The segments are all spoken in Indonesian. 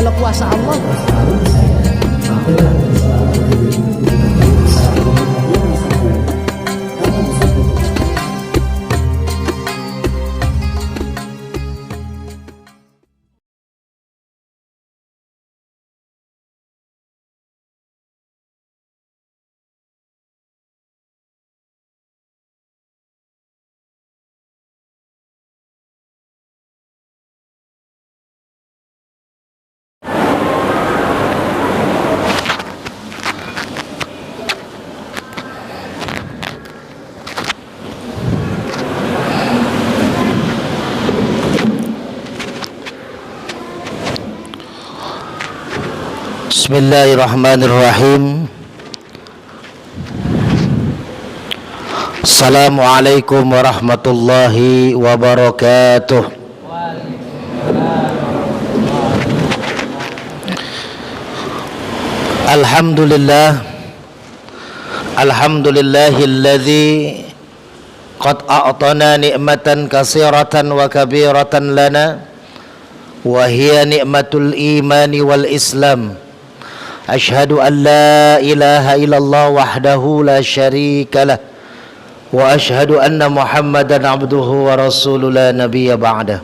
kalau kuasa Allah. Bismillahirrahmanirrahim. Assalamualaikum warahmatullahi wabarakatuh. Alhamdulillahilladzi qad a'tana ni'matan katsiratan wa kabiratan lana wa hiya ni'matul imani wal islam. Ashhadu an la ilaha illallah wahdahu la syarika lah wa ashhadu anna Muhammadan abduhu wa rasuluhu la nabiyya ba'dah.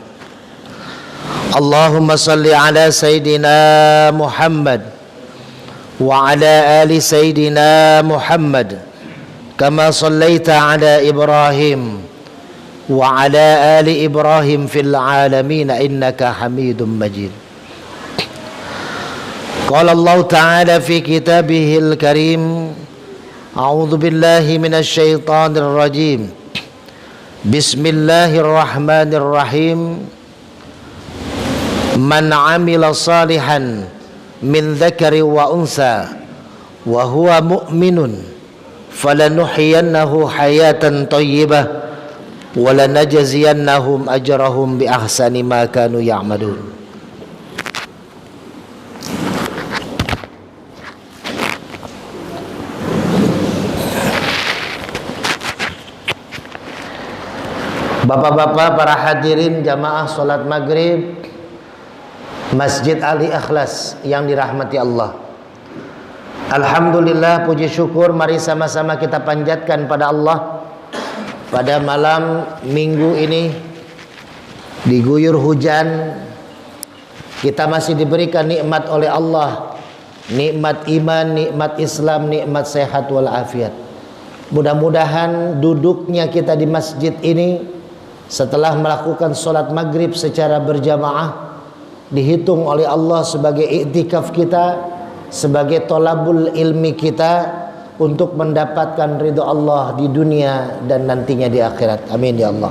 Allahumma salli ala Sayyidina Muhammad wa ala ali Sayyidina Muhammad kama sallaita ala Ibrahim wa ala ali Ibrahim fil alamin innaka Hamidum Majid. Qala Allah Ta'ala fi kitabihil karim, a'udzu billahi minasy syaithanir rajim. Bismillahirrahmanirrahim. Man 'amila salihan min dzakari wa unsa wa huwa mu'minun falanuhyiyannahu hayatan thayyibah wa lanajziyannahum ajrahum bi ahsani ma kanu ya'malun. Bapak-bapak, para hadirin jamaah sholat maghrib Masjid Ali Ikhlas yang dirahmati Allah. Alhamdulillah, puji syukur mari sama-sama kita panjatkan pada Allah. Pada malam minggu ini diguyur hujan, kita masih diberikan nikmat oleh Allah, nikmat iman, nikmat Islam, nikmat sehat walafiat. Mudah-mudahan duduknya kita di masjid ini setelah melakukan sholat maghrib secara berjamaah dihitung oleh Allah sebagai iktikaf kita, sebagai tolabul ilmi kita untuk mendapatkan ridho Allah di dunia dan nantinya di akhirat. Amin ya Allah.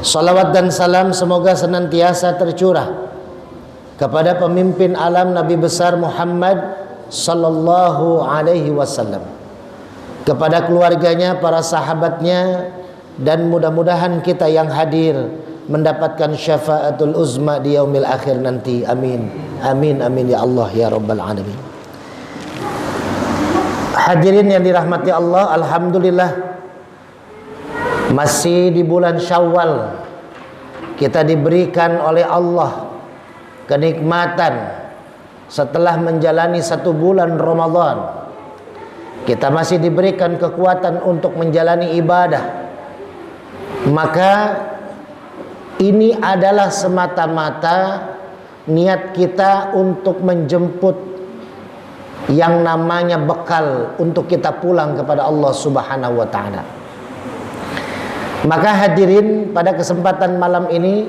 Salawat dan salam semoga senantiasa tercurah kepada pemimpin alam Nabi besar Muhammad sallallahu alaihi wasallam, kepada keluarganya, para sahabatnya, dan mudah-mudahan kita yang hadir mendapatkan syafaatul uzma di yaumil akhir nanti. Amin. Amin amin ya Allah ya rabbal alamin. Hadirin yang dirahmati Allah, alhamdulillah masih di bulan Syawal kita diberikan oleh Allah kenikmatan setelah menjalani 1 bulan Ramadan. Kita masih diberikan kekuatan untuk menjalani ibadah. Maka ini adalah semata-mata niat kita untuk menjemput yang namanya bekal untuk kita pulang kepada Allah Subhanahu wa taala. Maka hadirin, pada kesempatan malam ini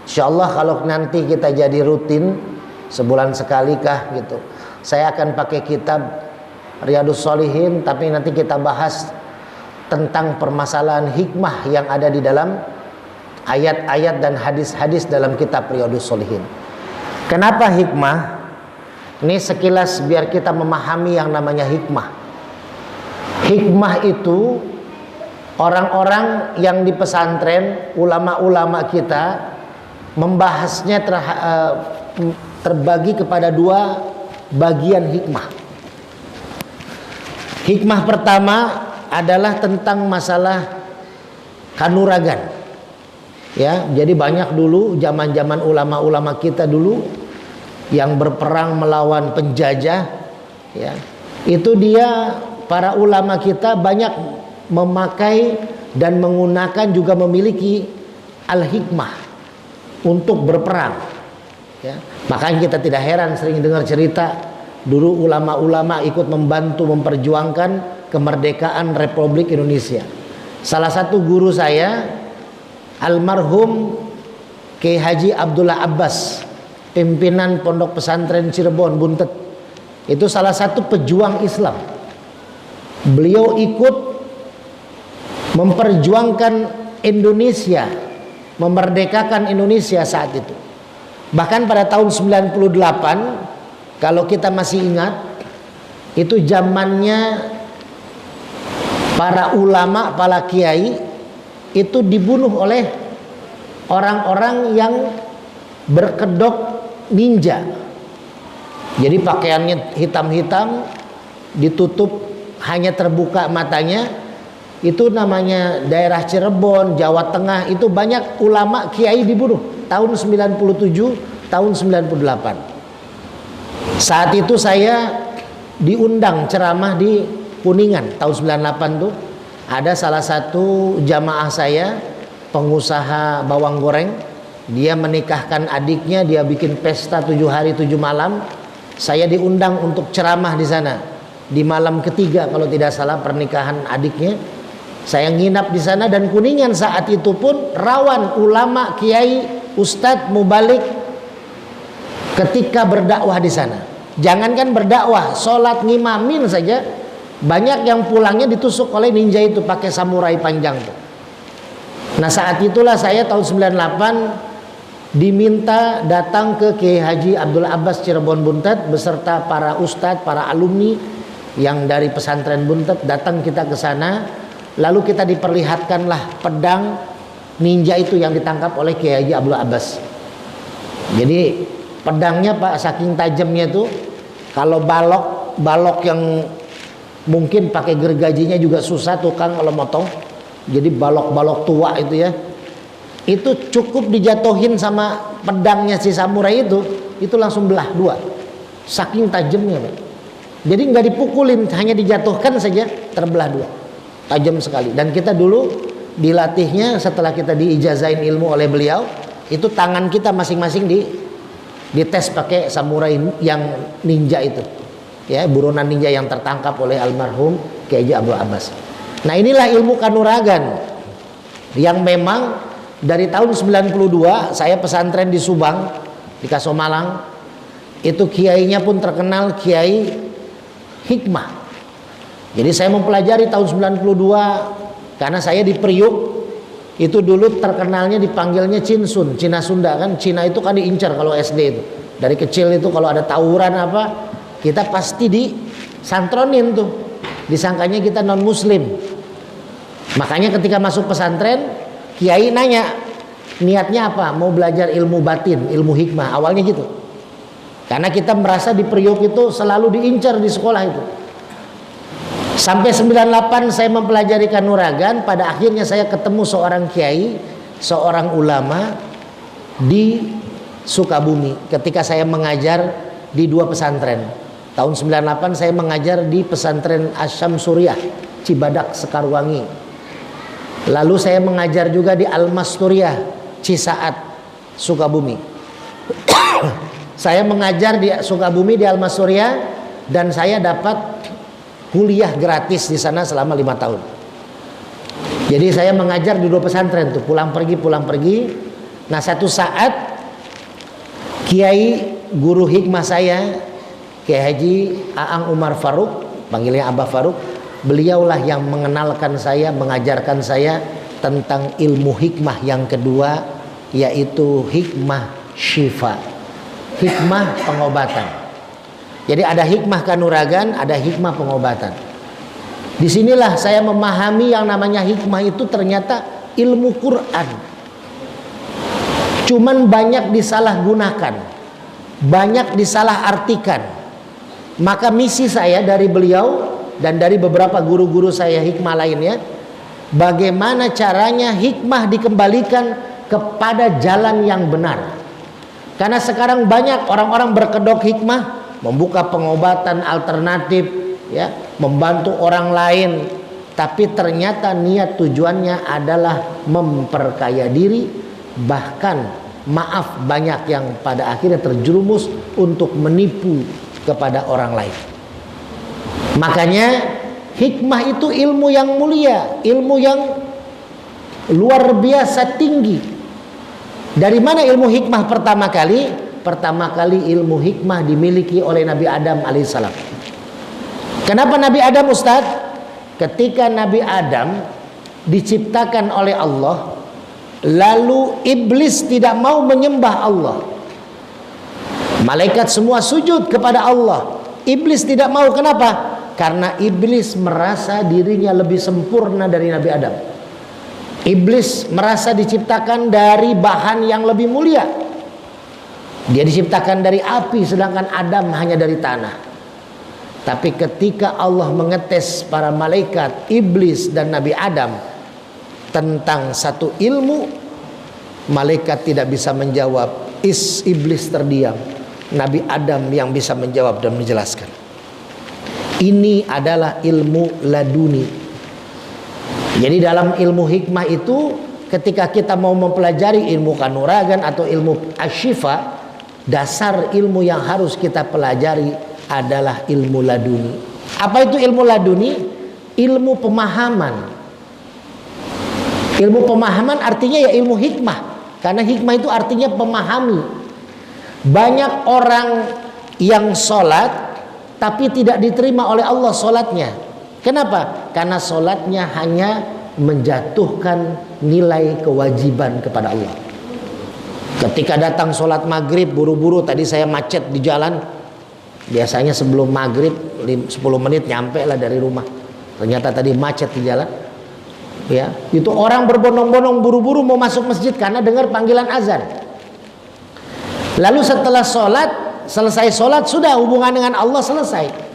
insyaallah kalau nanti kita jadi rutin sebulan sekali kah gitu, saya akan pakai kitab Riyadhus Shalihin, tapi nanti kita bahas tentang permasalahan hikmah yang ada di dalam ayat-ayat dan hadis-hadis dalam kitab Riyadhus Shalihin. Kenapa hikmah? Ini sekilas biar kita memahami yang namanya hikmah. Hikmah itu orang-orang yang di pesantren, ulama-ulama kita membahasnya terbagi kepada 2 bagian hikmah. Hikmah pertama adalah tentang masalah kanuragan. Ya, jadi banyak dulu zaman-zaman ulama-ulama kita dulu yang berperang melawan penjajah, ya, itu dia, para ulama kita banyak memakai dan menggunakan, juga memiliki al-hikmah untuk berperang, ya. Makanya kita tidak heran sering dengar cerita dulu ulama-ulama ikut membantu memperjuangkan kemerdekaan Republik Indonesia. Salah satu guru saya almarhum Kiai Haji Abdullah Abbas, pimpinan Pondok Pesantren Cirebon Buntet, itu salah satu pejuang Islam. Beliau ikut memperjuangkan Indonesia, memerdekakan Indonesia saat itu. Bahkan pada tahun 98, kalau kita masih ingat, itu zamannya para ulama, para kiai itu dibunuh oleh orang-orang yang berkedok ninja. Jadi pakaiannya hitam-hitam, ditutup, hanya terbuka matanya. Itu namanya daerah Cirebon, Jawa Tengah, itu banyak ulama kiai dibunuh tahun 97, tahun 98. Saat itu saya diundang ceramah di Kuningan tahun 98 tuh. Ada salah satu jamaah saya, pengusaha bawang goreng, dia menikahkan adiknya, dia bikin pesta 7 hari 7 malam. Saya diundang untuk ceramah di sana di malam ketiga kalau tidak salah pernikahan adiknya. Saya nginap di sana, dan Kuningan saat itu pun rawan ulama, kiai, ustadz, mubalik ketika berdakwah di sana. Jangankan berdakwah, sholat ngimamin saja banyak yang pulangnya ditusuk oleh ninja itu pakai samurai panjang tuh. Nah saat itulah saya tahun 98 diminta datang ke Kiai Haji Abdullah Abbas Cirebon Buntet beserta para ustadz, para alumni yang dari pesantren Buntet. Datang kita ke sana, lalu kita diperlihatkanlah pedang ninja itu yang ditangkap oleh Kiai Haji Abdullah Abbas. Jadi pedangnya Pak saking tajamnya tuh, kalau balok yang mungkin pakai gergajinya juga susah tukang kalau motong. Jadi balok-balok tua itu ya, itu cukup dijatuhin sama pedangnya si samurai itu langsung belah dua, saking tajamnya Pak. Jadi nggak dipukulin, hanya dijatuhkan saja terbelah dua, tajam sekali. Dan kita dulu dilatihnya setelah kita diijazahin ilmu oleh beliau, itu tangan kita masing-masing dites pakai samurai yang ninja itu, ya, buronan ninja yang tertangkap oleh almarhum Kiai Haji Abdul Abbas. Nah inilah ilmu kanuragan yang memang dari tahun 92 saya pesantren di Subang, di Kasomalang, itu kiainya pun terkenal kiai hikmah. Jadi saya mempelajari tahun 92 karena saya di Priuk itu dulu terkenalnya dipanggilnya Cinsun, Cina Sunda kan. Cina itu kan diincar kalau SD itu. Dari kecil itu kalau ada tawuran apa, kita pasti disantronin tuh. Disangkanya kita non muslim. Makanya ketika masuk pesantren, kiai nanya, niatnya apa? Mau belajar ilmu batin, ilmu hikmah. Awalnya gitu. Karena kita merasa di Priok itu selalu diincar di sekolah itu. Sampai 98 saya mempelajari kanuragan, pada akhirnya saya ketemu seorang kiai, seorang ulama di Sukabumi ketika saya mengajar di 2 pesantren. Tahun 98 saya mengajar di pesantren Asyam Suriah Cibadak Sekarwangi. Lalu saya mengajar juga di Al-Masturiah Cisaat Sukabumi. Saya mengajar di Sukabumi di Al-Masturiah, dan saya dapat kuliah gratis di sana selama 5 tahun. Jadi saya mengajar di 2 pesantren tuh, pulang pergi. Nah satu saat kiai guru hikmah saya, Kiai Haji Aang Umar Faruk, panggilnya Abah Faruk, beliaulah yang mengenalkan saya, mengajarkan saya tentang ilmu hikmah yang kedua, yaitu hikmah syifa, hikmah pengobatan. Jadi ada hikmah kanuragan, ada hikmah pengobatan. Disinilah saya memahami yang namanya hikmah itu ternyata ilmu Quran. Cuman banyak disalahgunakan, banyak disalahartikan. Maka misi saya dari beliau dan dari beberapa guru-guru saya hikmah lainnya, bagaimana caranya hikmah dikembalikan kepada jalan yang benar. Karena sekarang banyak orang-orang berkedok hikmah, membuka pengobatan alternatif, ya, membantu orang lain, tapi ternyata niat tujuannya adalah memperkaya diri, bahkan maaf banyak yang pada akhirnya terjerumus untuk menipu kepada orang lain. Makanya hikmah itu ilmu yang mulia, ilmu yang luar biasa tinggi. Dari mana ilmu hikmah pertama kali? Pertama kali ilmu hikmah dimiliki oleh Nabi Adam alaihissalam. Kenapa Nabi Adam, Ustaz? Ketika Nabi Adam diciptakan oleh Allah, lalu iblis tidak mau menyembah Allah. Malaikat semua sujud kepada Allah. Iblis tidak mau. Kenapa? Karena iblis merasa dirinya lebih sempurna dari Nabi Adam. Iblis merasa diciptakan dari bahan yang lebih mulia. Dia diciptakan dari api, sedangkan Adam hanya dari tanah. Tapi ketika Allah mengetes para malaikat, iblis dan Nabi Adam tentang satu ilmu, malaikat tidak bisa menjawab. Iblis terdiam. Nabi Adam yang bisa menjawab dan menjelaskan. Ini adalah ilmu laduni. Jadi dalam ilmu hikmah itu, ketika kita mau mempelajari ilmu kanuragan atau ilmu asyifa, dasar ilmu yang harus kita pelajari adalah ilmu laduni. Apa itu ilmu laduni? Ilmu pemahaman. Ilmu pemahaman artinya ya ilmu hikmah, karena hikmah itu artinya memahami. Banyak orang yang sholat tapi tidak diterima oleh Allah sholatnya. Kenapa? Karena sholatnya hanya menjatuhkan nilai kewajiban kepada Allah. Ketika datang sholat maghrib buru-buru, tadi saya macet di jalan. Biasanya sebelum maghrib 10 menit nyampe lah dari rumah. Ternyata tadi macet di jalan. Ya, itu orang berbondong-bondong buru-buru mau masuk masjid karena dengar panggilan azan. Lalu setelah sholat, selesai sholat, sudah hubungan dengan Allah selesai.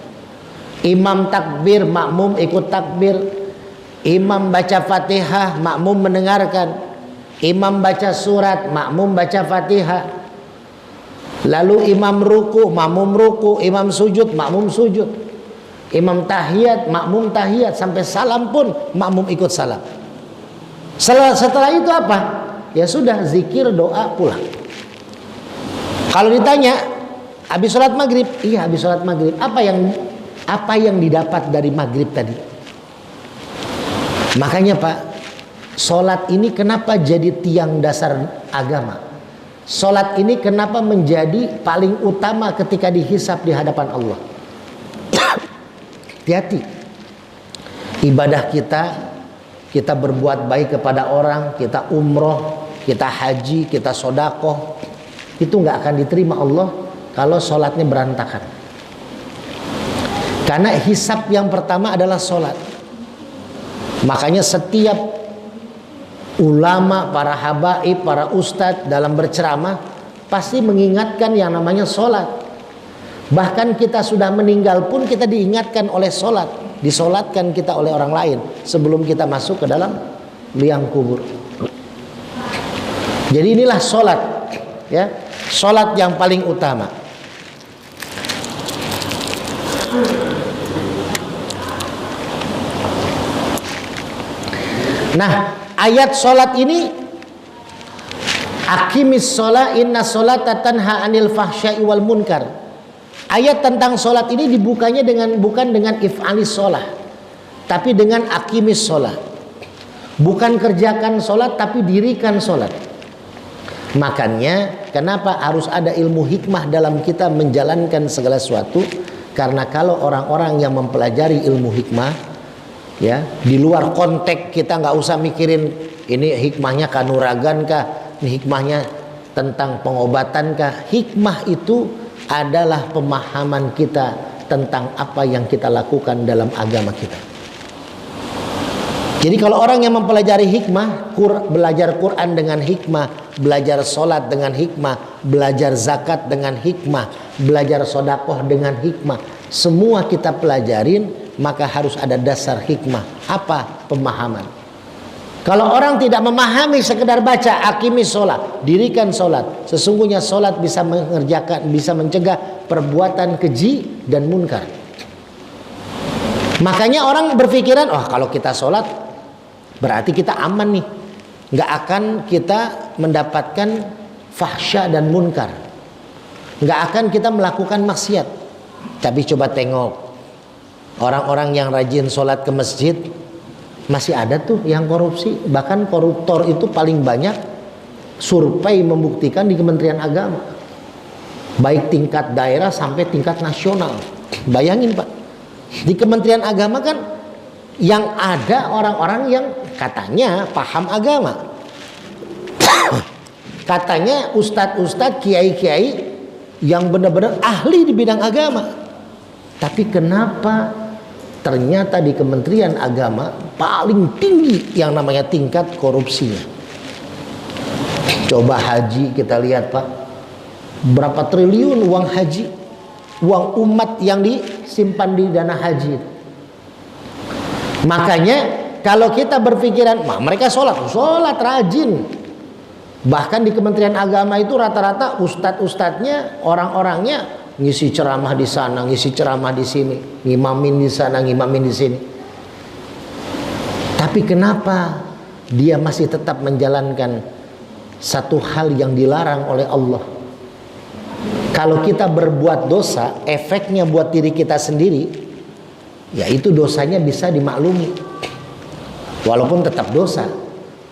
Imam takbir, makmum ikut takbir. Imam baca Fatihah, makmum mendengarkan. Imam baca surat, makmum baca Fatihah. Lalu imam ruku, makmum ruku. Imam sujud, makmum sujud. Imam tahiyat, makmum tahiyat. Sampai salam pun makmum ikut salam. Setelah itu apa? Ya sudah, zikir, doa, pulang. Kalau ditanya, habis sholat maghrib? Iya, habis sholat maghrib. Apa yang didapat dari maghrib tadi? Makanya Pak, sholat ini kenapa jadi tiang dasar agama? Sholat ini kenapa menjadi paling utama ketika dihisab di hadapan Allah? Hati-hati. Ibadah kita berbuat baik kepada orang, kita umroh, kita haji, kita sodakoh, itu nggak akan diterima Allah kalau sholatnya berantakan. Karena hisab yang pertama adalah sholat. Makanya setiap ulama, para habaib, para ustadz dalam berceramah pasti mengingatkan yang namanya sholat. Bahkan kita sudah meninggal pun kita diingatkan oleh sholat. Disolatkan kita oleh orang lain sebelum kita masuk ke dalam liang kubur. Jadi inilah sholat, ya, sholat yang paling utama. Nah, ayat sholat ini, aqimis sholat inna sholata tanha anil fahsya'i wal munkar. Ayat tentang sholat ini dibukanya bukan dengan if'alis sholat, tapi dengan aqimis sholat. Bukan kerjakan sholat, tapi dirikan sholat. Makanya kenapa harus ada ilmu hikmah dalam kita menjalankan segala sesuatu? Karena kalau orang-orang yang mempelajari ilmu hikmah, ya, di luar konteks, kita nggak usah mikirin ini hikmahnya kanuragan kah, ini hikmahnya tentang pengobatan kah. Hikmah itu adalah pemahaman kita tentang apa yang kita lakukan dalam agama kita. Jadi kalau orang yang mempelajari hikmah, belajar Quran dengan hikmah, belajar sholat dengan hikmah, belajar zakat dengan hikmah, belajar sodakoh dengan hikmah, semua kita pelajarin, maka harus ada dasar hikmah. Apa? Pemahaman. Kalau orang tidak memahami sekedar baca aqimis sholat, dirikan sholat, sesungguhnya sholat bisa mengerjakan, bisa mencegah perbuatan keji dan munkar. Makanya orang berpikiran, oh kalau kita sholat berarti kita aman nih, nggak akan kita mendapatkan fahsya dan munkar, nggak akan kita melakukan maksiat. Tapi coba tengok orang-orang yang rajin sholat ke masjid, masih ada tuh yang korupsi. Bahkan koruptor itu paling banyak, survei membuktikan di Kementerian Agama, baik tingkat daerah sampai tingkat nasional. Bayangin Pak, di Kementerian Agama kan yang ada orang-orang yang katanya paham agama, katanya ustadz-ustadz, kiai-kiai yang benar-benar ahli di bidang agama. Tapi kenapa ternyata di Kementerian Agama paling tinggi yang namanya tingkat korupsinya? Coba haji kita lihat Pak, berapa triliun uang haji, uang umat yang disimpan di dana haji. Makanya kalau kita berpikiran, mereka sholat rajin. Bahkan di Kementerian Agama itu rata-rata ustadz-ustadznya, orang-orangnya ngisi ceramah di sana, ngisi ceramah di sini, ngimamin di sana, ngimamin di sini. Tapi kenapa dia masih tetap menjalankan satu hal yang dilarang oleh Allah? Kalau kita berbuat dosa, efeknya buat diri kita sendiri, yaitu dosanya bisa dimaklumi, walaupun tetap dosa.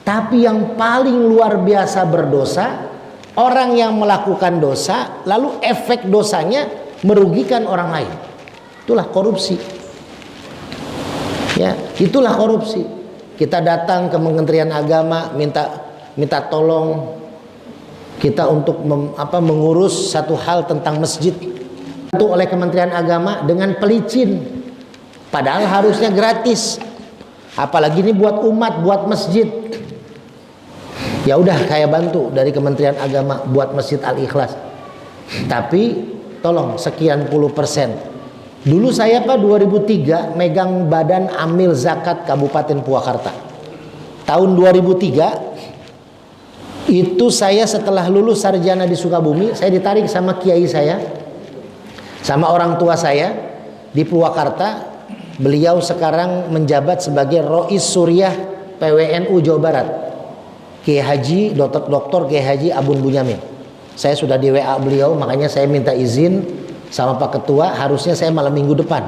Tapi yang paling luar biasa berdosa, orang yang melakukan dosa lalu efek dosanya merugikan orang lain. Itulah korupsi. Ya, itulah korupsi. Kita datang ke Kementerian Agama minta tolong kita untuk mengurus satu hal tentang masjid. Itu oleh Kementerian Agama dengan pelicin. Padahal harusnya gratis. Apalagi ini buat umat, buat masjid. Ya udah saya bantu dari Kementerian Agama buat Masjid Al-Ikhlas. Tapi tolong sekian puluh persen. Dulu saya Pak 2003 megang Badan Amil Zakat Kabupaten Purwakarta. Tahun 2003 itu saya setelah lulus sarjana di Sukabumi, saya ditarik sama kiai saya, sama orang tua saya di Purwakarta. Beliau sekarang menjabat sebagai Rois Suriah PWNU Jawa Barat, Kiai Haji Dr. Kiai Haji Abun Bunyamin. Saya sudah di WA beliau, makanya saya minta izin sama Pak Ketua, harusnya saya malam minggu depan.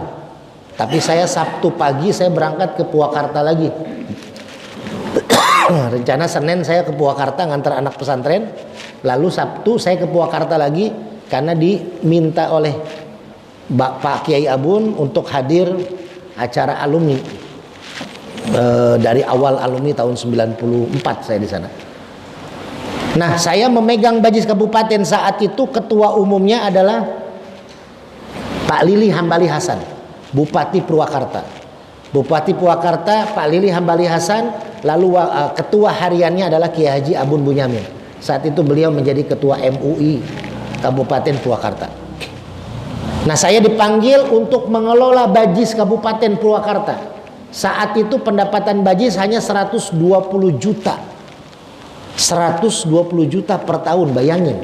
Tapi saya Sabtu pagi saya berangkat ke Purwakarta lagi. Rencana Senin saya ke Purwakarta ngantar anak pesantren, lalu Sabtu saya ke Purwakarta lagi karena diminta oleh Pak Kiai Abun untuk hadir acara alumni. Dari awal alumni tahun 94 saya di sana. Nah, saya memegang Bajis Kabupaten saat itu, ketua umumnya adalah Pak Lili Hambali Hasan, Bupati Purwakarta. Bupati Purwakarta Pak Lili Hambali Hasan, lalu ketua hariannya adalah Kiai Haji Abun Bunyamin. Saat itu beliau menjadi ketua MUI Kabupaten Purwakarta. Nah, saya dipanggil untuk mengelola Bajis Kabupaten Purwakarta. Saat itu pendapatan Bajis hanya 120 juta. 120 juta per tahun, bayangin.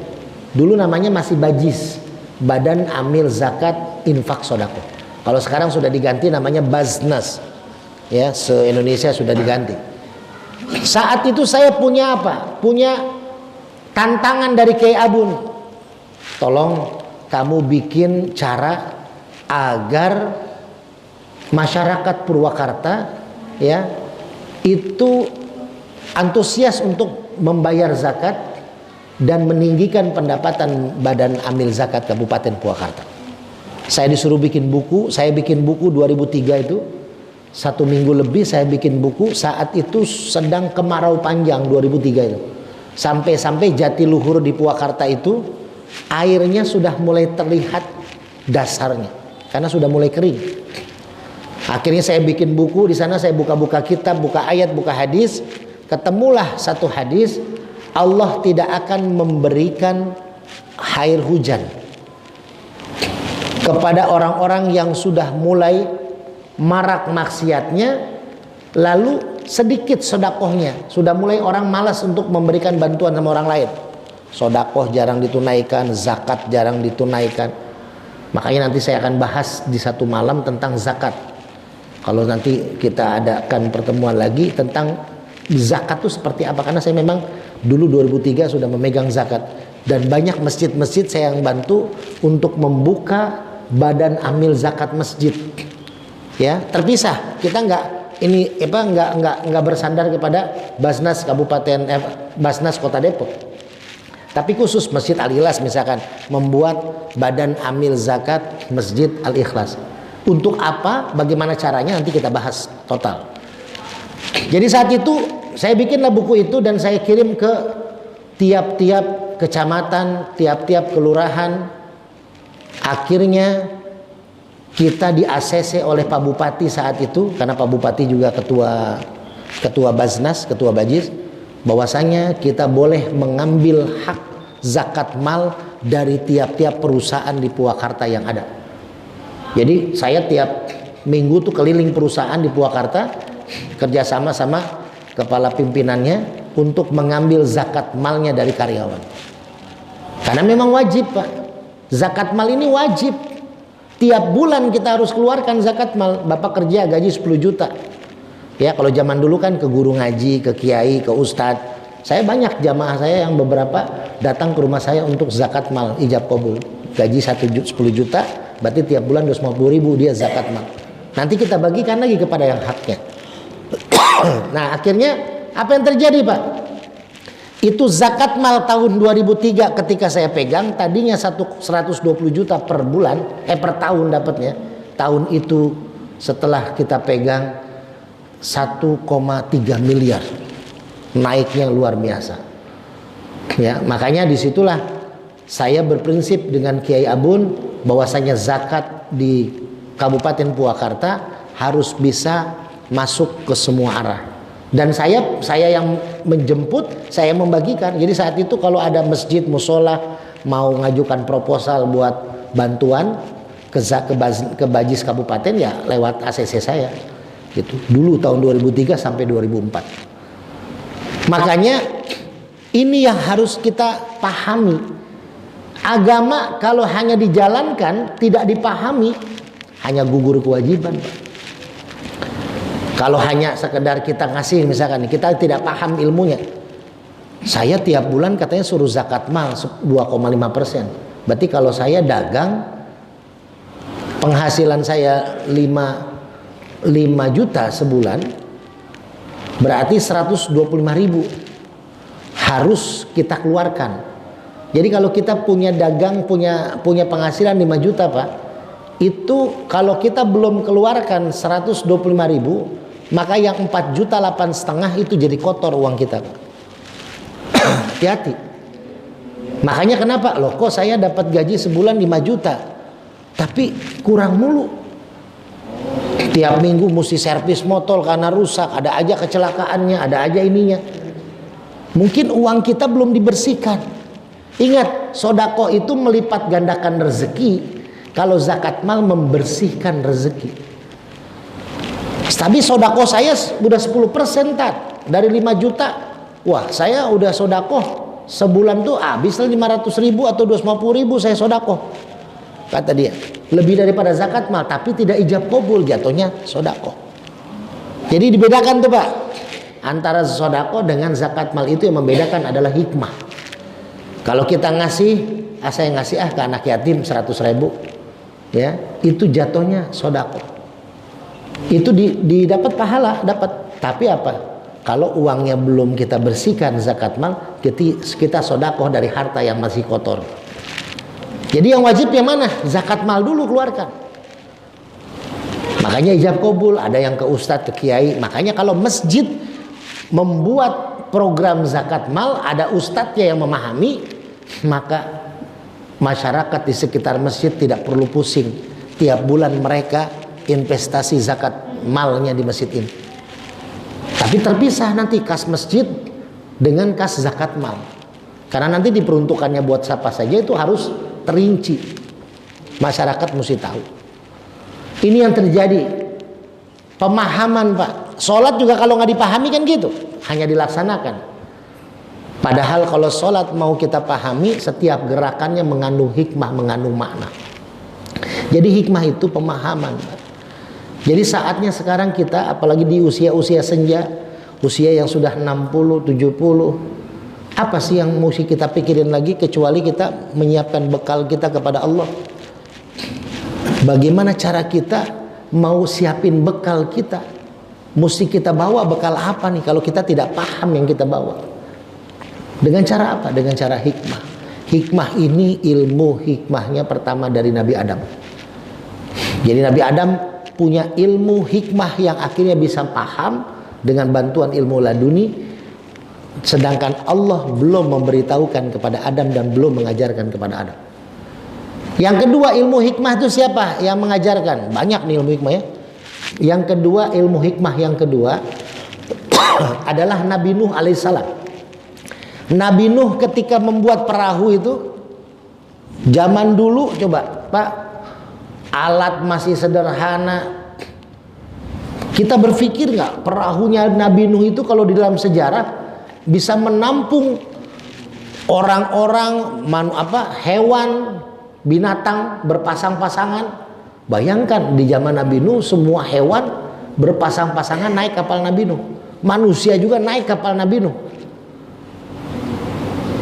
Dulu namanya masih Bajis, Badan Amil Zakat Infak Sodako. Kalau sekarang sudah diganti namanya Baznas. Ya, se-Indonesia sudah diganti. Saat itu saya punya apa? Punya tantangan dari Kiai Abun. Tolong kamu bikin cara agar masyarakat Purwakarta ya itu antusias untuk membayar zakat dan meninggikan pendapatan Badan Amil Zakat Kabupaten Purwakarta. Saya disuruh bikin buku, saya bikin buku 2003 itu, 1 minggu lebih saya bikin buku. Saat itu sedang kemarau panjang 2003 itu, sampai Jatiluhur di Purwakarta itu airnya sudah mulai terlihat dasarnya karena sudah mulai kering. Akhirnya saya bikin buku di sana, saya buka-buka kitab, buka ayat, buka hadis. Ketemulah satu hadis, Allah tidak akan memberikan air hujan kepada orang-orang yang sudah mulai marak maksiatnya, lalu sedikit sodakohnya. Sudah mulai orang malas untuk memberikan bantuan sama orang lain. Sodakoh jarang ditunaikan, zakat jarang ditunaikan. Makanya nanti saya akan bahas di satu malam tentang zakat. Kalau nanti kita adakan pertemuan lagi tentang zakat itu seperti apa. Karena saya memang dulu 2003 sudah memegang zakat. Dan banyak masjid-masjid saya yang bantu untuk membuka badan amil zakat masjid. Ya, terpisah. Kita nggak bersandar kepada Basnas Kabupaten Basnas Kota Depok. Tapi khusus Masjid Al-Ikhlas misalkan membuat badan amil zakat Masjid Al-Ikhlas. Untuk apa? Bagaimana caranya nanti kita bahas total. Jadi saat itu saya bikinlah buku itu dan saya kirim ke tiap-tiap kecamatan, tiap-tiap kelurahan. Akhirnya kita di-ACC oleh Pak Bupati saat itu, karena Pak Bupati juga ketua Basnas, ketua Bajis, bahwasanya kita boleh mengambil hak zakat mal dari tiap-tiap perusahaan di Purwakarta yang ada. Jadi saya tiap minggu tuh keliling perusahaan di Purwakarta, kerjasama sama kepala pimpinannya untuk mengambil zakat malnya dari karyawan. Karena memang wajib, Pak. Zakat mal ini wajib. Tiap bulan kita harus keluarkan zakat mal. Bapak kerja gaji 10 juta. Ya, kalau zaman dulu kan ke guru ngaji, ke kiai, ke ustadz. Saya banyak jamaah saya yang beberapa datang ke rumah saya untuk zakat mal ijab qabul. Gaji 10 juta, berarti tiap bulan 250.000 dia zakat mal. Nanti kita bagikan lagi kepada yang haknya. Nah, akhirnya apa yang terjadi, Pak? Itu zakat mal tahun 2003 ketika saya pegang, tadinya 120 juta per bulan, per tahun dapatnya. Tahun itu setelah kita pegang 1,3 miliar, naiknya luar biasa. Ya, makanya disitulah saya berprinsip dengan Kiai Abun bahwasanya zakat di Kabupaten Purwakarta harus bisa masuk ke semua arah. Dan saya yang menjemput, saya membagikan. Jadi saat itu kalau ada masjid, musola mau ngajukan proposal buat bantuan ke Bajis Kabupaten, ya lewat ACC saya. Gitu. Dulu tahun 2003 sampai 2004. Makanya ini yang harus kita pahami. Agama kalau hanya dijalankan, tidak dipahami, hanya gugur kewajiban, Pak. Kalau hanya sekedar kita ngasih, misalkan kita tidak paham ilmunya. Saya tiap bulan katanya suruh zakat mal 2,5%. Berarti kalau saya dagang, penghasilan saya 5 juta sebulan, berarti 125.000 harus kita keluarkan. Jadi kalau kita punya dagang, punya penghasilan 5 juta, Pak, itu kalau kita belum keluarkan 125.000, maka yang 4,8 juta itu jadi kotor uang kita. Hati-hati. Makanya kenapa? Loh, kok saya dapat gaji sebulan 5 juta tapi kurang mulu. Tiap minggu mesti servis motor karena rusak, ada aja kecelakaannya, ada aja ininya. Mungkin uang kita belum dibersihkan. Ingat, sodako itu melipat gandakan rezeki. Kalau zakat mal membersihkan rezeki. Tapi sodako saya udah 10% Tat. Dari 5 juta, wah saya udah sodako sebulan tuh habis 500.000 atau 250.000 saya sodako. Kata dia, lebih daripada zakat mal, tapi tidak ijab qabul, jatuhnya sodako. Jadi dibedakan tuh, Pak, antara sodako dengan zakat mal. Itu yang membedakan adalah hikmah. Kalau kita ngasih, saya ngasih ke anak yatim 100.000, ya, itu jatuhnya sodako. Itu didapat pahala, dapat. Tapi apa? Kalau uangnya belum kita bersihkan zakat mal, kita sodakoh dari harta yang masih kotor. Jadi yang wajib yang mana? Zakat mal dulu keluarkan. Makanya ijab qabul, ada yang ke ustadz, ke kiai. Makanya kalau masjid membuat program zakat mal, ada ustadznya yang memahami, maka masyarakat di sekitar masjid tidak perlu pusing. Tiap bulan mereka investasi zakat malnya di masjid ini. Tapi terpisah nanti kas masjid dengan kas zakat mal. Karena nanti diperuntukannya buat siapa saja itu harus terinci. Masyarakat mesti tahu. Ini yang terjadi. Pemahaman, Pak. Sholat juga kalau nggak dipahami kan gitu, hanya dilaksanakan. Padahal kalau sholat mau kita pahami, setiap gerakannya mengandung hikmah, mengandung makna. Jadi hikmah itu pemahaman. Jadi saatnya sekarang kita, apalagi di usia-usia senja, usia yang sudah 60, 70, apa sih yang mesti kita pikirin lagi kecuali kita menyiapkan bekal kita kepada Allah. Bagaimana cara kita mau siapin bekal kita? Mesti kita bawa bekal apa nih kalau kita tidak paham yang kita bawa? Dengan cara apa? Dengan cara hikmah. Hikmah ini ilmu hikmahnya pertama dari Nabi Adam. Jadi Nabi Adam punya ilmu hikmah yang akhirnya bisa paham dengan bantuan ilmu laduni, sedangkan Allah belum memberitahukan kepada Adam dan belum mengajarkan kepada Adam. Yang kedua, ilmu hikmah itu siapa yang mengajarkan? Banyak nih ilmu hikmah ya. Yang kedua, ilmu hikmah yang kedua adalah Nabi Nuh alaihissalam. Nabi Nuh ketika membuat perahu itu, zaman dulu coba Pak, alat masih sederhana. Kita berpikir nggak perahunya Nabi Nuh itu kalau di dalam sejarah bisa menampung orang-orang, hewan, binatang berpasang-pasangan. Bayangkan di zaman Nabi Nuh semua hewan berpasang-pasangan naik kapal Nabi Nuh. Manusia juga naik kapal Nabi Nuh.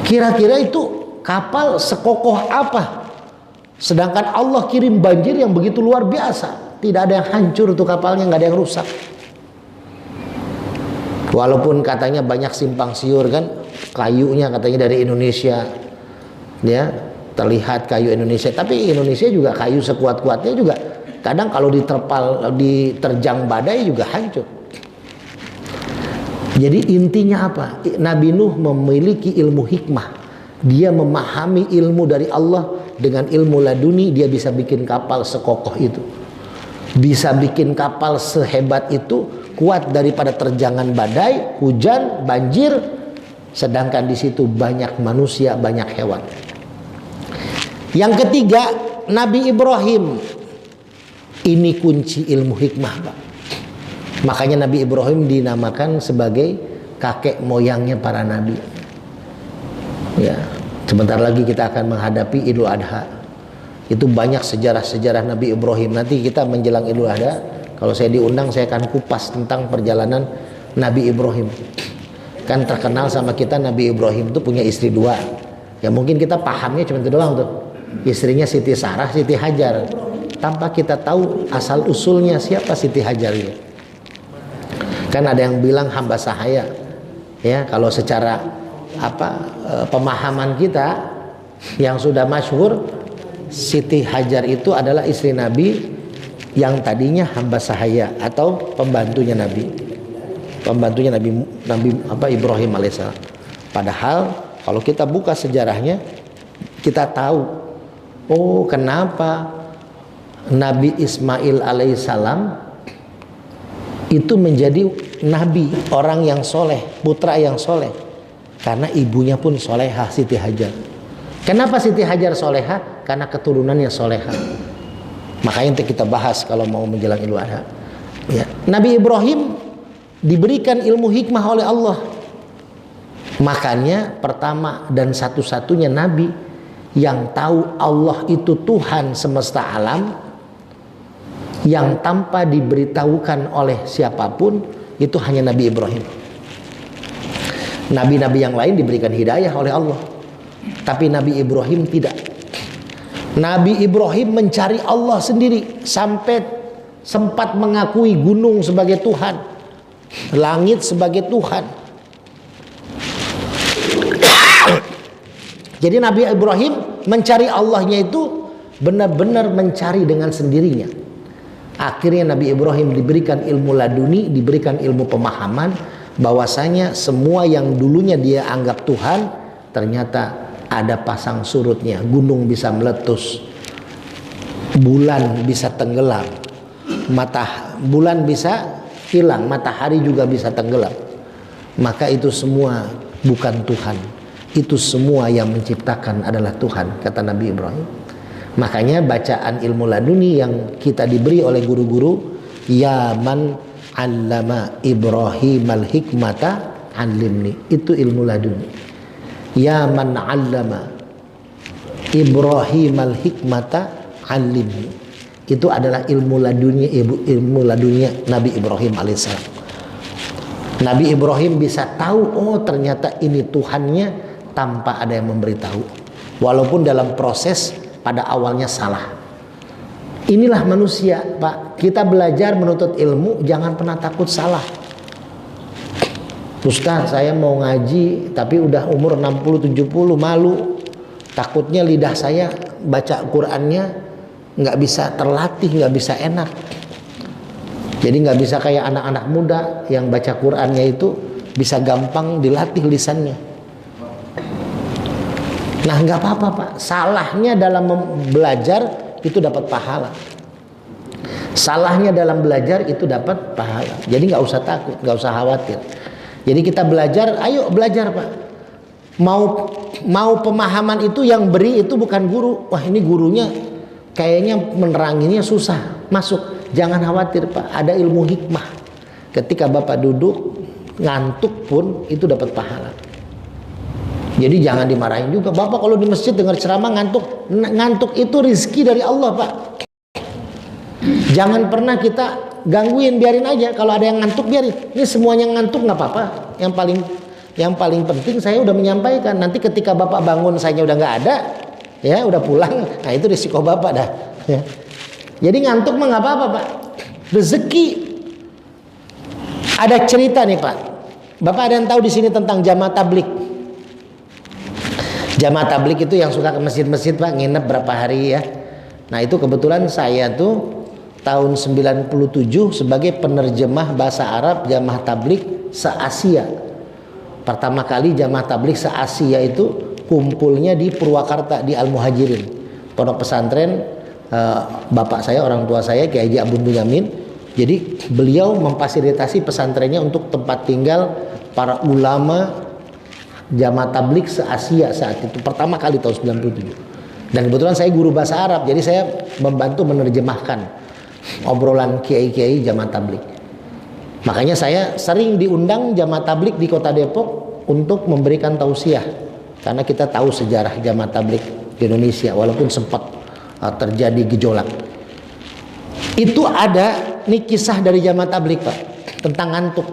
Kira-kira itu kapal sekokoh apa? Sedangkan Allah kirim banjir yang begitu luar biasa. Tidak ada yang hancur tuh kapalnya, nggak ada yang rusak. Walaupun katanya banyak simpang siur kan, kayunya katanya dari Indonesia, ya terlihat kayu Indonesia. Tapi Indonesia juga kayu sekuat-kuatnya juga kadang kalau diterjang badai juga hancur. Jadi intinya apa? Nabi Nuh memiliki ilmu hikmah. Dia memahami ilmu dari Allah. Dengan ilmu laduni dia bisa bikin kapal sekokoh itu, bisa bikin kapal sehebat itu, kuat daripada terjangan badai, hujan, banjir. Sedangkan di situ banyak manusia, banyak hewan. Yang ketiga, Nabi Ibrahim. Ini kunci ilmu hikmah, Pak. Makanya Nabi Ibrahim dinamakan sebagai kakek moyangnya para nabi. Ya, sebentar lagi kita akan menghadapi Idul Adha. Itu banyak sejarah-sejarah Nabi Ibrahim. Nanti kita menjelang Idul Adha, kalau saya diundang saya akan kupas tentang perjalanan Nabi Ibrahim. Kan terkenal sama kita Nabi Ibrahim itu punya istri dua. Ya mungkin kita pahamnya cuma itu doang tuh. Istrinya Siti Sarah, Siti Hajar. Tanpa kita tahu asal usulnya siapa Siti Hajar ini. Kan ada yang bilang hamba sahaya. Ya, kalau secara pemahaman kita yang sudah masyhur, Siti Hajar itu adalah istri Nabi yang tadinya hamba sahaya atau pembantunya Nabi. Pembantunya Nabi Ibrahim alaihissalam. Padahal kalau kita buka sejarahnya kita tahu, oh kenapa Nabi Ismail alaihissalam itu menjadi nabi, orang yang soleh, putra yang soleh, karena ibunya pun solehah, Siti Hajar. Kenapa Siti Hajar solehah? Karena keturunannya solehah. Makanya nanti kita bahas kalau mau menjelang Idul Adha. Ya. Nabi Ibrahim diberikan ilmu hikmah oleh Allah. Makanya pertama dan satu-satunya nabi yang tahu Allah itu Tuhan semesta alam, yang tanpa diberitahukan oleh siapapun, itu hanya Nabi Ibrahim. Nabi-nabi yang lain diberikan hidayah oleh Allah, tapi Nabi Ibrahim tidak. Nabi Ibrahim mencari Allah sendiri, sampai sempat mengakui gunung sebagai Tuhan, langit sebagai Tuhan. Jadi Nabi Ibrahim mencari Allahnya itu benar-benar mencari dengan sendirinya. Akhirnya Nabi Ibrahim diberikan ilmu laduni, diberikan ilmu pemahaman bahwasanya semua yang dulunya dia anggap Tuhan ternyata ada pasang surutnya. Gunung bisa meletus, bulan bisa tenggelam, bulan bisa hilang, matahari juga bisa tenggelam. Maka itu semua bukan Tuhan, itu semua yang menciptakan adalah Tuhan, kata Nabi Ibrahim. Makanya bacaan ilmu laduni yang kita diberi oleh guru-guru, ya man 'allama Ibrahimal hikmata 'allimni. Itu ilmu laduni. Ya man 'allama Ibrahimal hikmata 'allimni. Itu adalah ilmu ladunya Nabi Ibrahim alaihissalam. Nabi Ibrahim bisa tahu, oh ternyata ini Tuhannya, tanpa ada yang memberitahu. Walaupun dalam proses pada awalnya salah. Inilah manusia, Pak. Kita belajar menuntut ilmu, jangan pernah takut salah. Ustaz, saya mau ngaji tapi udah umur 60-70, malu. Takutnya lidah saya baca Qur'annya nggak bisa terlatih, nggak bisa enak. Jadi nggak bisa kayak anak-anak muda yang baca Qur'annya itu bisa gampang dilatih lisannya. Nah, nggak apa-apa, Pak. Salahnya dalam belajar itu dapat pahala. Salahnya dalam belajar itu dapat pahala. Jadi nggak usah takut, nggak usah khawatir. Jadi kita belajar, ayo belajar, Pak. Mau pemahaman itu yang beri itu bukan guru. Wah, ini gurunya kayaknya meneranginya susah. Masuk, jangan khawatir, Pak. Ada ilmu hikmah. Ketika Bapak duduk ngantuk pun itu dapat pahala. Jadi jangan dimarahin juga. Bapak kalau di masjid dengar ceramah ngantuk. Ngantuk itu rizki dari Allah, Pak. Jangan pernah kita gangguin, biarin aja. Kalau ada yang ngantuk biarin. Ini semuanya ngantuk nggak apa-apa. Yang paling penting saya udah menyampaikan. Nanti ketika Bapak bangun saya udah nggak ada, ya udah pulang. Nah itu risiko Bapak dah. Ya. Jadi ngantuk mah nggak apa-apa, Pak. Rezeki. Ada cerita nih, Pak. Bapak ada yang tahu di sini tentang jamaah tablik? Jamaah tablik itu yang suka ke masjid-masjid, Pak, nginep berapa hari ya. Nah itu kebetulan saya tuh tahun 97 sebagai penerjemah bahasa Arab jamaah tablik se-Asia. Pertama kali jamaah tablik se-Asia itu kumpulnya di Purwakarta di Al-Muhajirin, pondok pesantren bapak saya, orang tua saya Kiai Haji Abdul Yamin. Jadi beliau memfasilitasi pesantrennya untuk tempat tinggal para ulama jamaah tablik se-Asia saat itu, pertama kali tahun 97. Dan kebetulan saya guru bahasa Arab, jadi saya membantu menerjemahkan obrolan kiai-kiai jamaah tablik. Makanya saya sering diundang jamaah tablik di Kota Depok untuk memberikan tausiah, karena kita tahu sejarah jamaah tablik di Indonesia walaupun sempat terjadi gejolak. Itu ada nih kisah dari jamaah tablik, Pak, tentang ngantuk.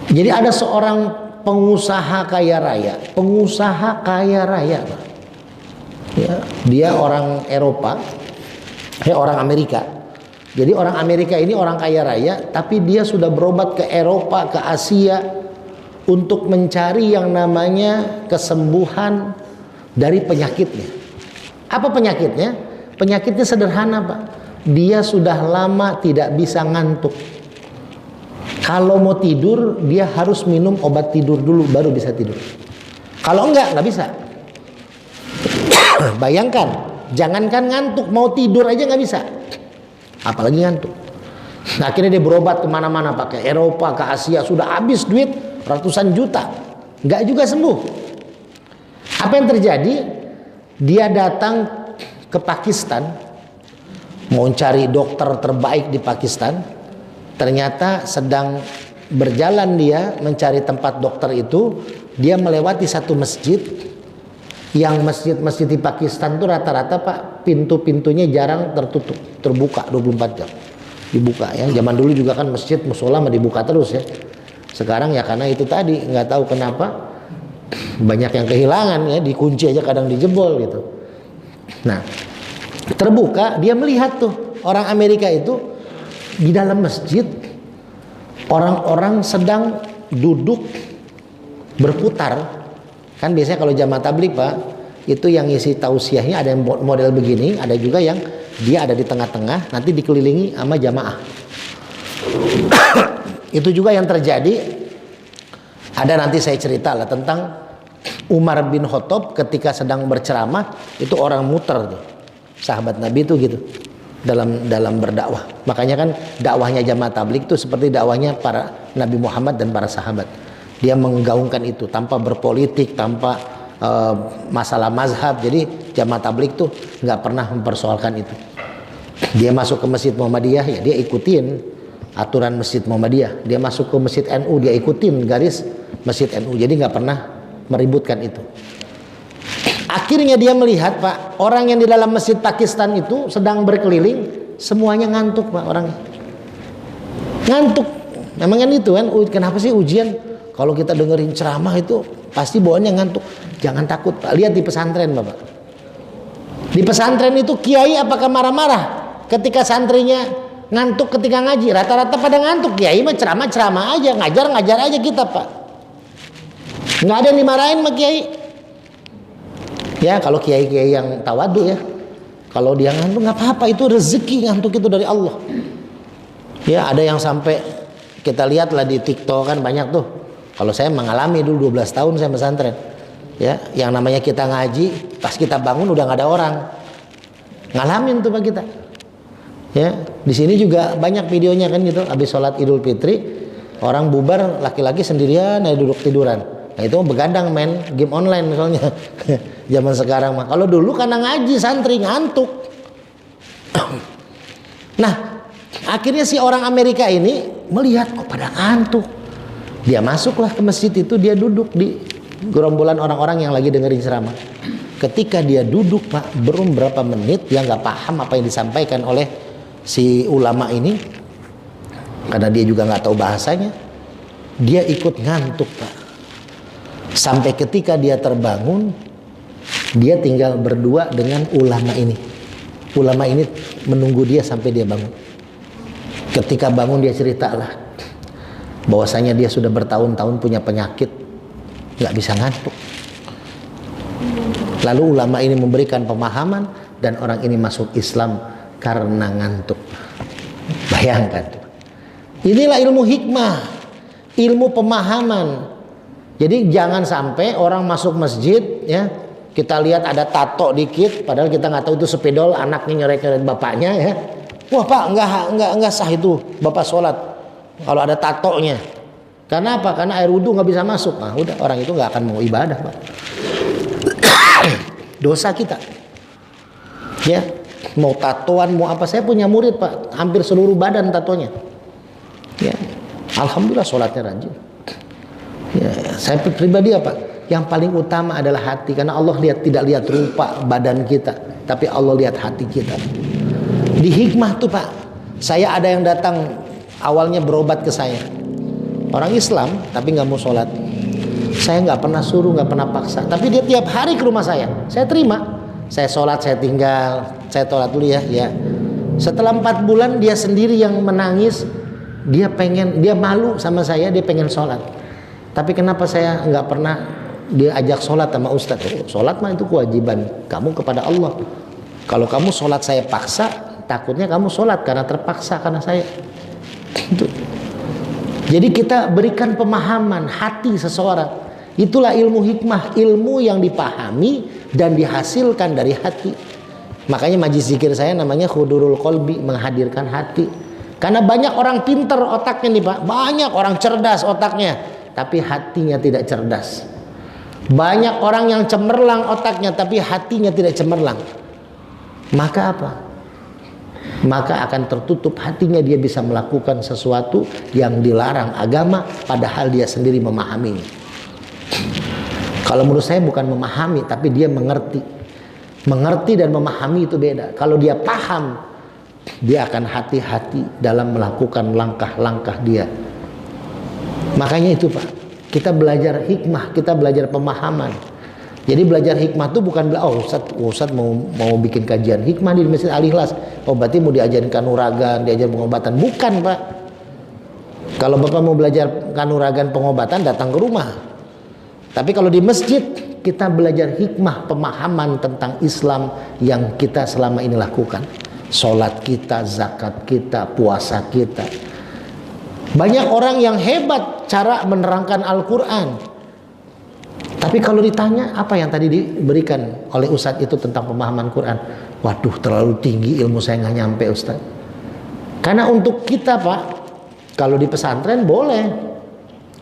Jadi ada seorang pengusaha kaya raya, Pak. Ya, dia orang Eropa, orang Amerika. Jadi orang Amerika ini orang kaya raya, tapi dia sudah berobat ke Eropa, ke Asia untuk mencari yang namanya kesembuhan dari penyakitnya. Apa penyakitnya? Penyakitnya sederhana, Pak. Dia sudah lama tidak bisa ngantuk. Kalau mau tidur, dia harus minum obat tidur dulu baru bisa tidur. Kalau enggak bisa. Bayangkan, jangankan ngantuk, mau tidur aja nggak bisa, apalagi ngantuk. Nah, akhirnya dia berobat kemana-mana, Pak, ke Eropa, ke Asia, sudah habis duit ratusan juta, nggak juga sembuh. Apa yang terjadi? Dia datang ke Pakistan, mau cari dokter terbaik di Pakistan. Ternyata sedang berjalan dia mencari tempat dokter itu, dia melewati satu masjid. Yang masjid-masjid di Pakistan tuh rata-rata, Pak, pintu-pintunya jarang tertutup, terbuka 24 jam. Dibuka ya. Zaman dulu juga kan masjid musola mah dibuka terus ya. Sekarang ya karena itu tadi nggak tahu kenapa banyak yang kehilangan ya, dikunci aja kadang dijebol gitu. Nah, terbuka, dia melihat tuh orang Amerika itu di dalam masjid, orang-orang sedang duduk berputar. Kan biasanya kalau jamaah tablik, Pak, itu yang isi tausiahnya ada yang model begini, ada juga yang dia ada di tengah-tengah, nanti dikelilingi sama jamaah. Itu juga yang terjadi. Ada nanti saya cerita lah tentang Umar bin Khattab ketika sedang berceramah, itu orang muter tuh. Sahabat Nabi itu gitu. Dalam berdakwah. Makanya kan dakwahnya jamaah tablik itu seperti dakwahnya para Nabi Muhammad dan para sahabat. Dia menggaungkan itu tanpa berpolitik, tanpa masalah mazhab. Jadi jamaah tablik tuh nggak pernah mempersoalkan itu. Dia masuk ke Masjid Muhammadiyah, ya dia ikutin aturan Masjid Muhammadiyah. Dia masuk ke Masjid NU, dia ikutin garis Masjid NU, jadi nggak pernah meributkan itu. Akhirnya dia melihat, Pak, orang yang di dalam Masjid Pakistan itu sedang berkeliling, semuanya ngantuk, Pak, orangnya ngantuk. Memang kan itu kan, kenapa sih ujian kalau kita dengerin ceramah itu pasti bawaannya ngantuk? Jangan takut, Pak, lihat di pesantren, Bapak. Di pesantren itu kiai apakah marah-marah ketika santrinya ngantuk ketika ngaji? Rata-rata pada ngantuk. Kiai mah ceramah aja, ngajar aja kita, Pak. Nggak ada yang dimarahin sama kiai. Ya kalau kiai-kiai yang tawadu ya, kalau dia ngantuk nggak apa-apa, itu rezeki, ngantuk itu dari Allah. Ya ada yang sampai kita lihat lah di TikTok kan banyak tuh. Kalau saya mengalami dulu 12 tahun saya pesantren. Ya, yang namanya kita ngaji, pas kita bangun udah nggak ada orang. Ngalamin tuh Pak kita. Ya, di sini juga banyak videonya kan gitu. Habis sholat Idul Fitri, orang bubar, laki-laki sendirian, duduk tiduran. Nah itu begadang main game online misalnya. Zaman sekarang mah. Kalau dulu karena ngaji santri ngantuk. Nah, akhirnya si orang Amerika ini melihat kok pada ngantuk. Dia masuklah ke masjid itu, dia duduk di gerombolan orang-orang yang lagi dengerin ceramah. Ketika dia duduk, Pak, belum berapa menit dia nggak paham apa yang disampaikan oleh si ulama ini, karena dia juga nggak tahu bahasanya. Dia ikut ngantuk, Pak. Sampai ketika dia terbangun, dia tinggal berdua dengan ulama ini. Ulama ini menunggu dia sampai dia bangun. Ketika bangun dia ceritalah bahwasanya dia sudah bertahun-tahun punya penyakit, nggak bisa ngantuk. Lalu ulama ini memberikan pemahaman dan orang ini masuk Islam karena ngantuk. Bayangkan. Inilah ilmu hikmah, ilmu pemahaman. Jadi jangan sampai orang masuk masjid ya, kita lihat ada tato dikit, padahal kita nggak tahu itu sepedol anaknya nyoret-nyoret bapaknya ya. Wah Pak, nggak sah itu bapak sholat kalau ada tatonya. Karena apa? Karena air wudhu nggak bisa masuk. Nah udah, orang itu nggak akan mau ibadah, Pak. Dosa kita. Ya, mau tatoan mau apa? Saya punya murid, Pak, hampir seluruh badan tatonya. Ya, alhamdulillah sholatnya rajin. Ya, saya pribadi apa? Yang paling utama adalah hati, karena Allah tidak lihat rupa badan kita, tapi Allah lihat hati kita. Di hikmah tuh Pak, saya ada yang datang awalnya berobat ke saya, orang Islam tapi nggak mau sholat. Saya nggak pernah suruh, nggak pernah paksa, tapi dia tiap hari ke rumah saya terima. Saya sholat, saya tinggal, saya sholat dulu ya. Setelah 4 bulan dia sendiri yang menangis, dia malu sama saya, dia pengen sholat. Tapi kenapa saya nggak pernah dia ajak sholat sama Ustadz? Sholat mah itu kewajiban kamu kepada Allah. Kalau kamu sholat saya paksa, takutnya kamu sholat karena terpaksa karena saya. Itu. Jadi kita berikan pemahaman hati seseorang. Itulah ilmu hikmah, ilmu yang dipahami dan dihasilkan dari hati. Makanya majlis zikir saya namanya khudurul qalbi, menghadirkan hati. Karena banyak orang pinter otaknya nih Pak, banyak orang cerdas otaknya, tapi hatinya tidak cerdas. Banyak orang yang cemerlang otaknya, tapi hatinya tidak cemerlang. Maka apa? Maka akan tertutup hatinya, dia bisa melakukan sesuatu yang dilarang agama, padahal dia sendiri memahaminya. Kalau menurut saya bukan memahami, tapi dia mengerti. Mengerti dan memahami itu beda. Kalau dia paham, dia akan hati-hati dalam melakukan langkah-langkah dia. Makanya itu Pak, kita belajar hikmah, kita belajar pemahaman. Jadi belajar hikmah itu bukan Ustadz mau bikin kajian hikmah di Masjid Al-Ikhlas. Oh berarti mau diajarin kanuragan, diajar pengobatan. Bukan Pak. Kalau Bapak mau belajar kanuragan pengobatan, datang ke rumah. Tapi kalau di masjid, kita belajar hikmah, pemahaman tentang Islam yang kita selama ini lakukan. Sholat kita, zakat kita, puasa kita. Banyak orang yang hebat cara menerangkan Al-Quran. Tapi kalau ditanya apa yang tadi diberikan oleh Ustadz itu tentang pemahaman Quran, waduh terlalu tinggi, ilmu saya nggak nyampe Ustadz. Karena untuk kita Pak, kalau di pesantren boleh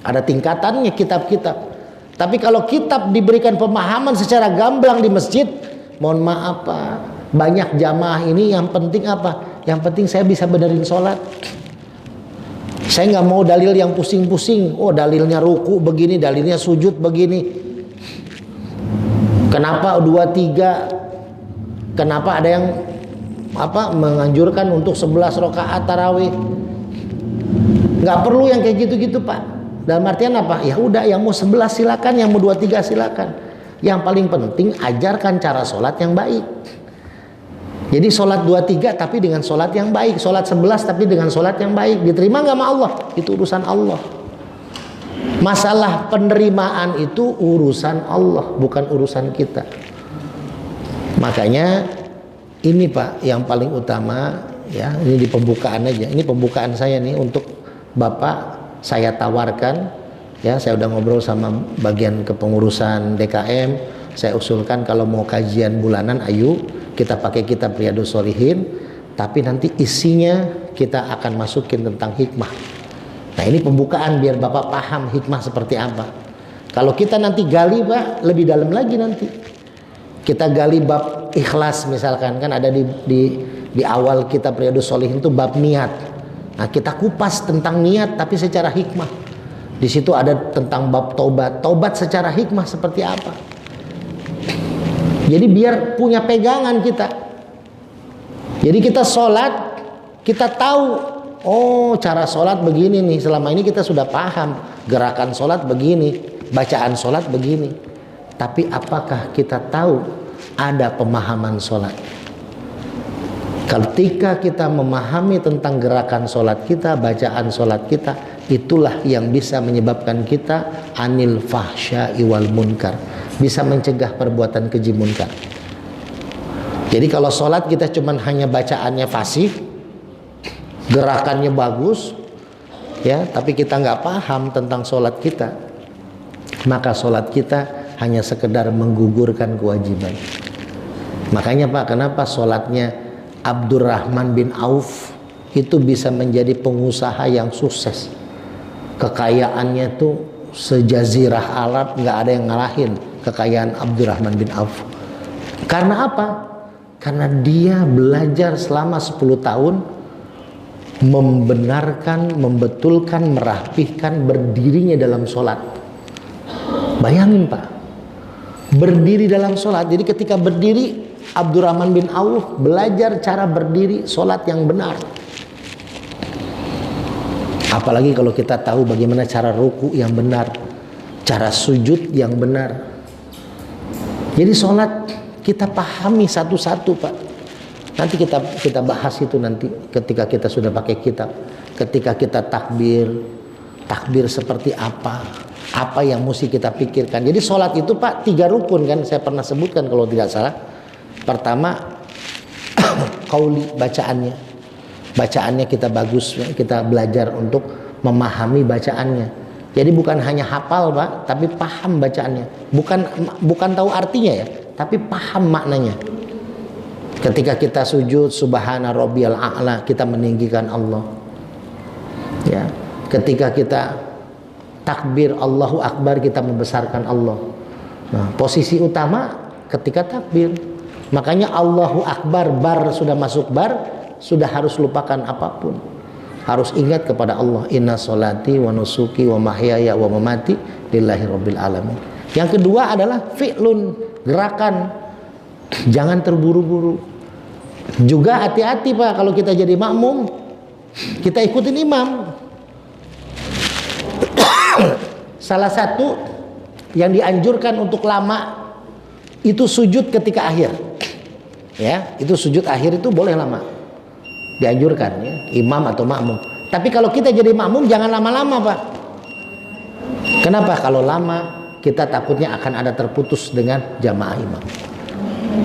ada tingkatannya kitab-kitab. Tapi kalau kitab diberikan pemahaman secara gamblang di masjid, mohon maaf Pak, banyak jamaah ini yang penting apa? Yang penting saya bisa benerin sholat. Saya nggak mau dalil yang pusing-pusing. Oh, dalilnya ruku begini, dalilnya sujud begini. Kenapa 2-3? Kenapa ada yang menganjurkan untuk 11 rakaat tarawih? Nggak perlu yang kayak gitu-gitu, Pak. Dalam artian apa? Ya udah, yang mau 11 silakan, yang mau 23 silakan. Yang paling penting ajarkan cara sholat yang baik. Jadi sholat 2-3 tapi dengan sholat yang baik, sholat 11 tapi dengan sholat yang baik. Diterima nggak sama Allah? Itu urusan Allah. Masalah penerimaan itu urusan Allah, bukan urusan kita. Makanya ini Pak yang paling utama ya, ini di pembukaan aja. Ini pembukaan saya nih untuk Bapak, saya tawarkan ya, saya udah ngobrol sama bagian kepengurusan DKM. Saya usulkan kalau mau kajian bulanan, ayo kita pakai kitab Riyadhus Shalihin, tapi nanti isinya kita akan masukin tentang hikmah. Nah, ini pembukaan biar Bapak paham hikmah seperti apa. Kalau kita nanti gali Pak, lebih dalam lagi nanti. Kita gali bab ikhlas misalkan, kan ada di awal kitab Riyadhus Shalihin itu bab niat. Nah, kita kupas tentang niat tapi secara hikmah. Di situ ada tentang bab taubat. Taubat secara hikmah seperti apa? Jadi biar punya pegangan kita. Jadi kita sholat, kita tahu, oh cara sholat begini nih. Selama ini kita sudah paham, gerakan sholat begini, bacaan sholat begini. Tapi apakah kita tahu ada pemahaman sholat? Ketika kita memahami tentang gerakan sholat kita, bacaan sholat kita, itulah yang bisa menyebabkan kita anil fahsya'i wal munkar, bisa mencegah perbuatan keji munkar. Jadi kalau sholat kita cuman hanya bacaannya fasih, gerakannya bagus ya, tapi kita nggak paham tentang sholat kita, maka sholat kita hanya sekedar menggugurkan kewajiban. Makanya Pak, kenapa sholatnya Abdurrahman bin Auf itu bisa menjadi pengusaha yang sukses? Kekayaannya tuh sejazirah Arab nggak ada yang ngalahin kekayaan Abdurrahman bin Auf. Karena apa? Karena dia belajar selama 10 tahun membenarkan, membetulkan, merapihkan berdirinya dalam sholat. Bayangin Pak, berdiri dalam sholat. Jadi ketika berdiri, Abdurrahman bin Auf belajar cara berdiri sholat yang benar. Apalagi kalau kita tahu bagaimana cara ruku yang benar, cara sujud yang benar. Jadi sholat kita pahami satu-satu Pak. Nanti kita bahas itu nanti ketika kita sudah pakai kitab. Ketika kita takbir seperti apa yang mesti kita pikirkan. Jadi sholat itu Pak 3 rukun kan, saya pernah sebutkan kalau tidak salah. Pertama qauli, bacaannya kita bagus, kita belajar untuk memahami bacaannya. Jadi bukan hanya hafal Pak, tapi paham bacaannya. Bukan tahu artinya ya, tapi paham maknanya. Ketika kita sujud subhana rabbiyal a'la, kita meninggikan Allah. Ya, ketika kita takbir Allahu akbar, kita membesarkan Allah. Nah, posisi utama ketika takbir. Makanya Allahu akbar, bar sudah masuk bar, sudah harus lupakan apapun. Harus ingat kepada Allah. Inna sholati wa nusuki wa mahyaya wa mamati lillahi rabbil alamin. Yang kedua adalah fi'lun, gerakan. Jangan terburu-buru. Juga hati-hati Pak, kalau kita jadi makmum, kita ikutin imam. Salah satu yang dianjurkan untuk lama itu sujud ketika akhir. Ya, itu sujud akhir itu boleh lama. Dianjurkan ya, imam atau makmum. Tapi kalau kita jadi makmum jangan lama-lama Pak. Kenapa? Kalau lama kita takutnya akan ada terputus dengan jamaah imam.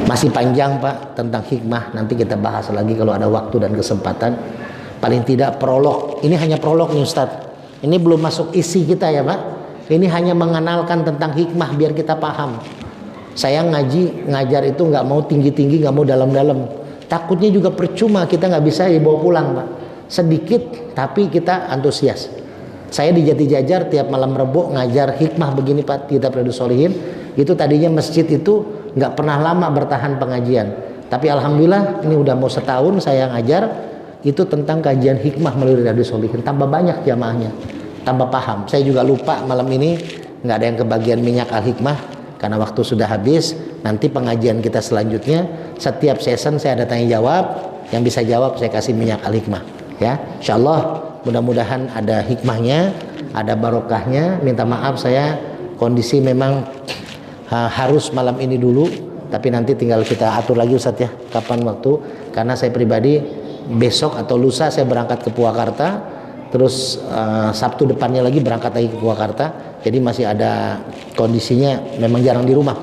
Masih panjang Pak tentang hikmah, nanti kita bahas lagi kalau ada waktu dan kesempatan. Paling tidak prolog, ini hanya prolog nih Ustadz. Ini belum masuk isi kita ya Pak. Ini hanya mengenalkan tentang hikmah biar kita paham. Saya ngajar itu nggak mau tinggi-tinggi, nggak mau dalam-dalam. Takutnya juga percuma, kita nggak bisa dibawa pulang Pak. Sedikit tapi kita antusias. Saya di Jati Jajar tiap malam Rebo ngajar hikmah begini Pak, kitab Riyadhus Shalihin. Itu tadinya masjid itu nggak pernah lama bertahan pengajian. Tapi alhamdulillah ini udah mau setahun saya ngajar. itu tentang kajian hikmah melalui Riyadhus Shalihin. Tambah banyak jamaahnya, tambah paham. Saya juga lupa malam ini nggak ada yang kebagian minyak al-hikmah karena waktu sudah habis. Nanti pengajian kita selanjutnya setiap season saya ada tanya jawab, yang bisa jawab saya kasih minyak al-hikmah ya. Insyaallah mudah-mudahan ada hikmahnya, ada barokahnya. Minta maaf saya kondisi memang harus malam ini dulu, tapi nanti tinggal kita atur lagi Ustadz ya kapan waktu, karena saya pribadi besok atau lusa saya berangkat ke Purwakarta, terus Sabtu depannya lagi berangkat lagi ke Purwakarta. Jadi masih ada kondisinya memang jarang di rumah.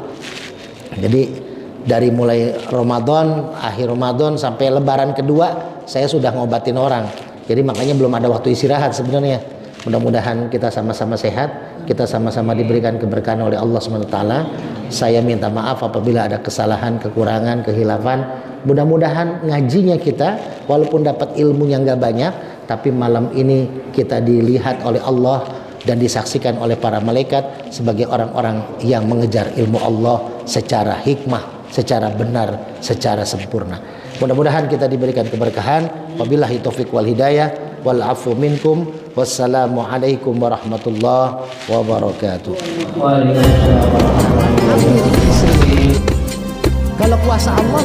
Jadi dari mulai Ramadan, akhir Ramadan sampai Lebaran kedua saya sudah ngobatin orang. Jadi makanya belum ada waktu istirahat sebenarnya. Mudah-mudahan kita sama-sama sehat, kita sama-sama diberikan keberkahan oleh Allah SWT. Saya minta maaf apabila ada kesalahan, kekurangan, kehilafan. Mudah-mudahan ngajinya kita walaupun dapat ilmu yang gak banyak, tapi malam ini kita dilihat oleh Allah dan disaksikan oleh para malaikat sebagai orang-orang yang mengejar ilmu Allah secara hikmah, secara benar, secara sempurna. Mudah-mudahan kita diberikan keberkahan. Wabillahi taufiq wal hidayah wal afu minkum. Wassalamu alaikum warahmatullahi wabarakatuh. Kalau kuasa Allah